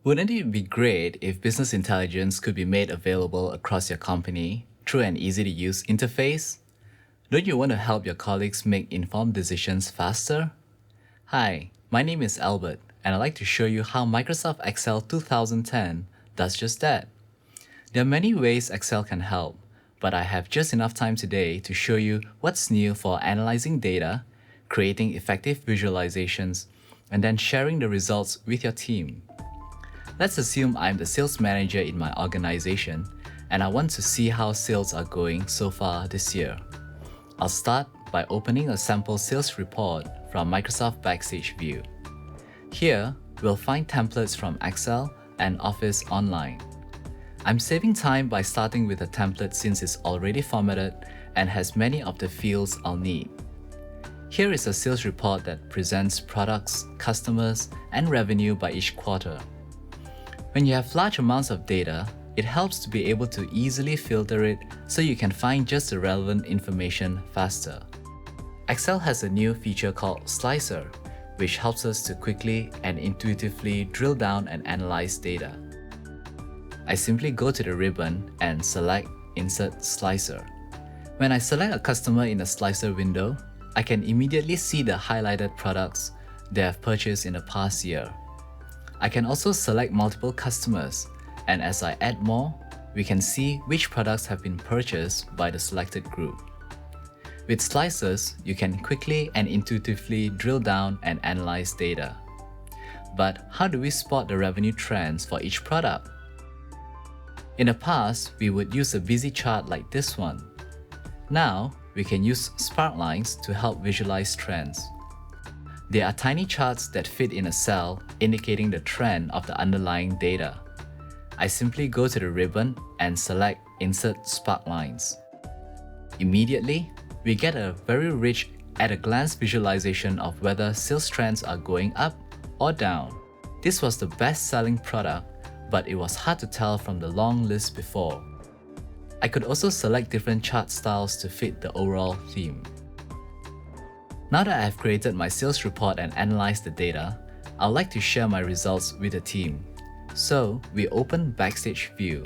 Wouldn't it be great if business intelligence could be made available across your company through an easy-to-use interface? Don't you want to help your colleagues make informed decisions faster? Hi, my name is Albert, and I'd like to show you how Microsoft Excel 2010 does just that. There are many ways Excel can help, but I have just enough time today to show you what's new for analyzing data, creating effective visualizations, and then sharing the results with your team. Let's assume I'm the sales manager in my organization, and I want to see how sales are going so far this year. I'll start by opening a sample sales report from Microsoft Backstage View. Here, we'll find templates from Excel and Office Online. I'm saving time by starting with a template since it's already formatted and has many of the fields I'll need. Here is a sales report that presents products, customers, and revenue by each quarter. When you have large amounts of data, it helps to be able to easily filter it so you can find just the relevant information faster. Excel has a new feature called Slicer, which helps us to quickly and intuitively drill down and analyze data. I simply go to the ribbon and select Insert Slicer. When I select a customer in the Slicer window, I can immediately see the highlighted products they have purchased in the past year. I can also select multiple customers, and as I add more, we can see which products have been purchased by the selected group. With slicers, you can quickly and intuitively drill down and analyze data. But how do we spot the revenue trends for each product? In the past, we would use a busy chart like this one. Now, we can use sparklines to help visualize trends. They are tiny charts that fit in a cell, indicating the trend of the underlying data. I simply go to the ribbon and select Insert Sparklines. Immediately, we get a very rich at-a-glance visualization of whether sales trends are going up or down. This was the best-selling product, but it was hard to tell from the long list before. I could also select different chart styles to fit the overall theme. Now that I have created my sales report and analyzed the data, I'd like to share my results with the team. So we open Backstage View.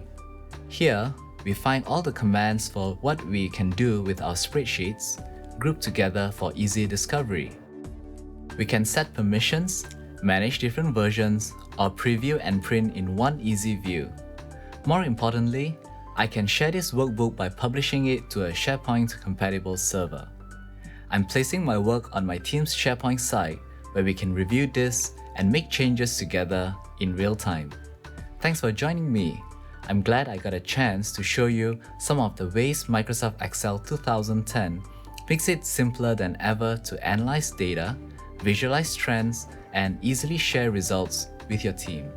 Here, we find all the commands for what we can do with our spreadsheets, grouped together for easy discovery. We can set permissions, manage different versions, or preview and print in one easy view. More importantly, I can share this workbook by publishing it to a SharePoint-compatible server. I'm placing my work on my team's SharePoint site where we can review this and make changes together in real time. Thanks for joining me. I'm glad I got a chance to show you some of the ways Microsoft Excel 2010 makes it simpler than ever to analyze data, visualize trends, and easily share results with your team.